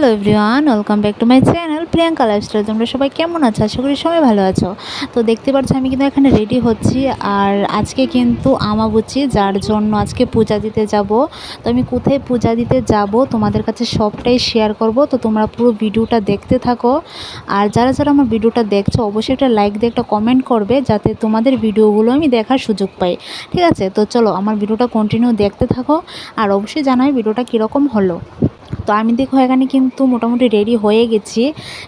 Hello everyone, welcome back to my channel Priyanka lifestyle. তোমরা সবাই কেমন আছো? আশা করি সবাই ভালো আছো। তো দেখতে পাচ্ছ আমি কিন্তু এখানে রেডি হচ্ছি, আর আজকে কিন্তু আমাবস্যা, যার জন্য আজকে পূজা দিতে যাব। তো আমি কোথায় পূজা দিতে যাব তোমাদের কাছে সবটাই শেয়ার করব। তো তোমরা পুরো ভিডিওটা দেখতে থাকো, আর যারা যারা আমার ভিডিওটা দেখছো অবশ্যই একটা লাইক দিয়ে একটা কমেন্ট করবে, যাতে তোমাদের ভিডিওগুলো আমি দেখার সুযোগ পাই। ঠিক আছে, তো চলো আমার ভিডিওটা কন্টিনিউ দেখতে থাকো, আর অবশ্যই জানাই ভিডিওটা কীরকম হলো। তো আমি দেখো এখানে কিন্তু মোটামুটি রেডি হয়ে গেছি।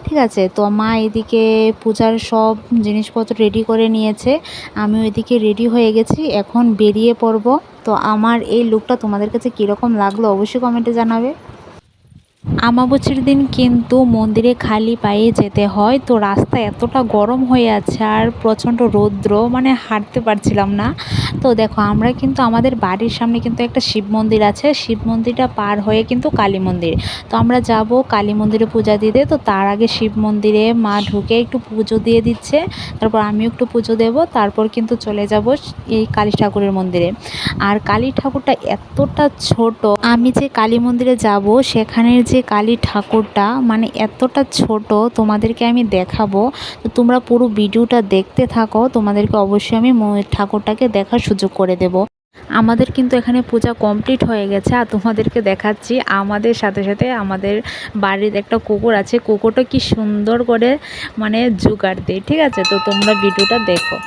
ঠিক আছে, তো মা এদিকে পূজার সব জিনিসপত্র রেডি করে নিয়েছে, আমিও এদিকে রেডি হয়ে গেছি, এখন বেরিয়ে পড়ব। তো আমার এই লুকটা তোমাদের কাছে কীরকম লাগলো অবশ্যই কমেন্টে জানাবে। আমাবস্যার দিন কিন্তু মন্দিরে খালি পায়ে যেতে হয়। তো রাস্তা এতটা গরম হয়ে আছে আর প্রচণ্ড রৌদ্র, মানে হাঁটতে পারছিলাম না। তো দেখো আমরা কিন্তু আমাদের বাড়ির সামনে কিন্তু একটা শিব মন্দির আছে, শিব মন্দিরটা পার হয়ে কিন্তু কালী মন্দির। তো আমরা যাব কালী মন্দিরে পূজা দিতে। তো তার আগে শিব মন্দিরে মা ঢুকে একটু পুজো দিয়ে দিচ্ছে, তারপর আমিও একটু পুজো দেব, তারপর কিন্তু চলে যাব এই কালী ঠাকুরের মন্দিরে। আর কালী ঠাকুরটা এতটা ছোট, আমি যে কালী মন্দিরে যাব সেখানের যে কালী ঠাকুরটা মানে এতটা ছোট, তোমাদেরকে আমি দেখাবো। তো তোমরা পুরো ভিডিওটা দেখতে থাকো, তোমাদেরকে অবশ্যই আমি ঠাকুরটাকে দেখার সুযোগ করে দেব। আমাদের কিন্তু এখানে পূজা কমপ্লিট হয়ে গেছে, আর তোমাদেরকে দেখাচ্ছি আমাদের সাথে সাথে আমাদের বাড়ির একটা কুকুর আছে, কুকুরটা কি সুন্দর করে মানে জোগাড় দেয়। ঠিক আছে, তো তোমরা ভিডিওটা দেখো।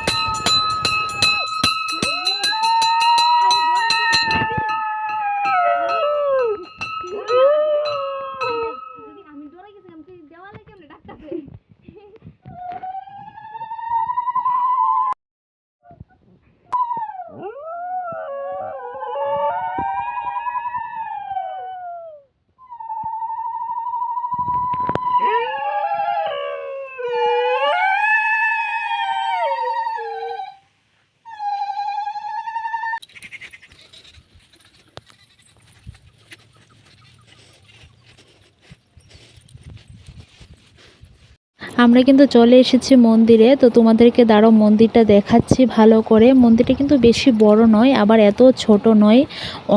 আমরা কিন্তু চলে এসেছি মন্দিরে। তো তোমাদেরকে দাঁড়াও মন্দিরটা দেখাচ্ছি ভালো করে। মন্দিরটা কিন্তু বেশি বড় নয়, আবার এত ছোট নয়,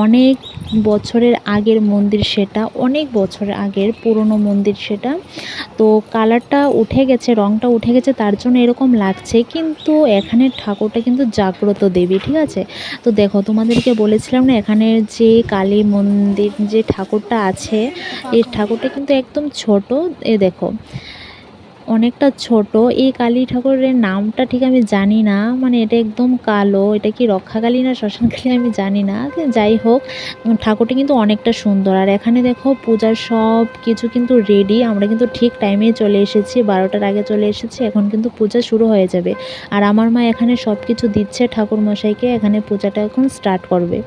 অনেক বছরের আগের মন্দির, সেটা অনেক বছরের আগের পুরনো মন্দির সেটা। তো কালারটা উঠে গেছে, রংটা উঠে গেছে, তার জন্য এরকম লাগছে, কিন্তু এখানের ঠাকুরটা কিন্তু জাগ্রত দেবী। ঠিক আছে, তো দেখো তোমাদেরকে বলেছিলাম না এখানের যে কালী মন্দির যে ঠাকুরটা আছে, এই ঠাকুরটা কিন্তু একদম ছোট। এ দেখো অনেকটা ছোট। এই কালী ঠাকুরের নামটা ঠিক আমি জানি না, মানে এটা একদম কালো, এটা কি রক্ষাকালী না শ্মশানকালী আমি জানি না। যাই হোক, ঠাকুরটা কিন্তু অনেকটা সুন্দর। আর এখানে দেখো পূজার সব কিছু কিন্তু রেডি, আমরা কিন্তু ঠিক টাইমে চলে এসেছি, 12টার আগে চলে এসেছি, এখন কিন্তু পূজা শুরু হয়ে যাবে। আর আমার মা এখানে সব কিছু দিচ্ছে ঠাকুর মশাইকে, এখানে পূজাটা এখন স্টার্ট করবে।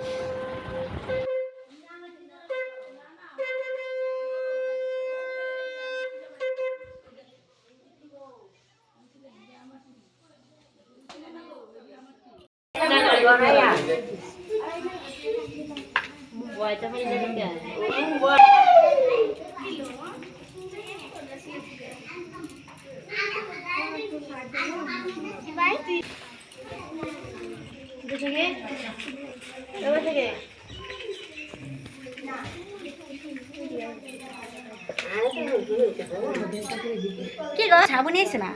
কি গো সাবুন এসে না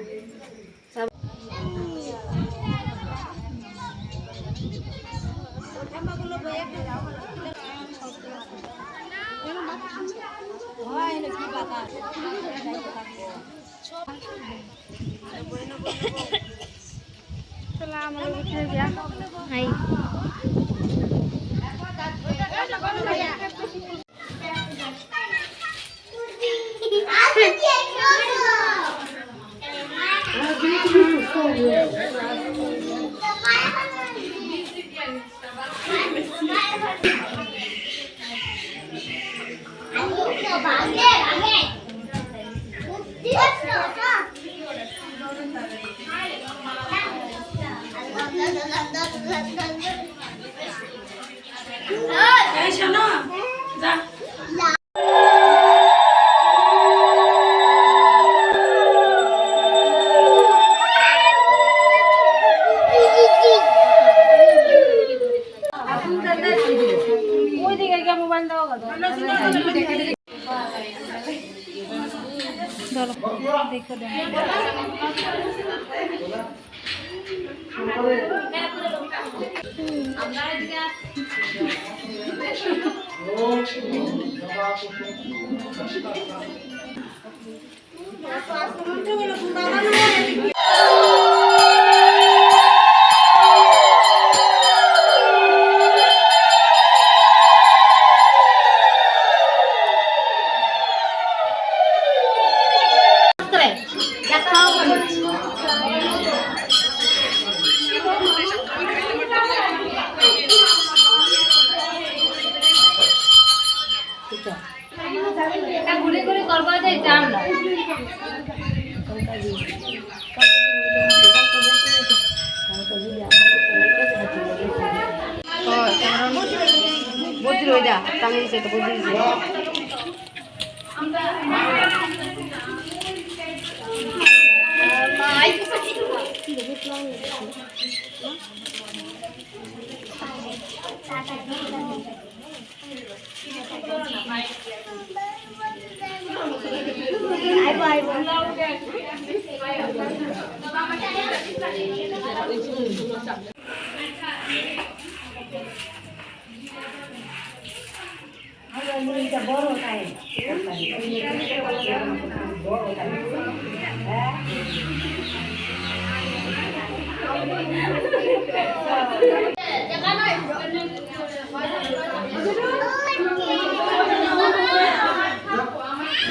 হাই ওই দিকে মোবাইল দাও চলো দেখো ঘুরে ঘুরে করবো যাই জাম না বুদ্ধি রয়ে যা টাঙিয়ে দিছে তো বুদ্ধি দিছে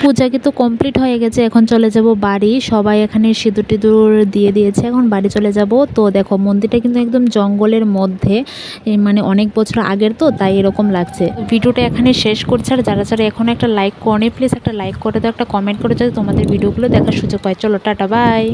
পূজা কিন্তু কমপ্লিট হয়ে গেছে, এখন চলে যাব বাড়ি। সবাই এখানে সিঁদুর টিঁদুর দিয়ে দিয়েছে, এখন বাড়ি চলে যাব। তো দেখো মন্দিরটা কিন্তু একদম জঙ্গলের মধ্যে, মানে অনেক বছর আগের তো, তাই এরকম লাগছে। ভিডিওটা এখানে শেষ করছে, আর যারা যারা এখন একটা লাইক করে প্লিজ একটা লাইক করে দাও, একটা কমেন্ট করে যাতে তোমাদের ভিডিওগুলো দেখার সুযোগ পায়। চলো টাটা বাই।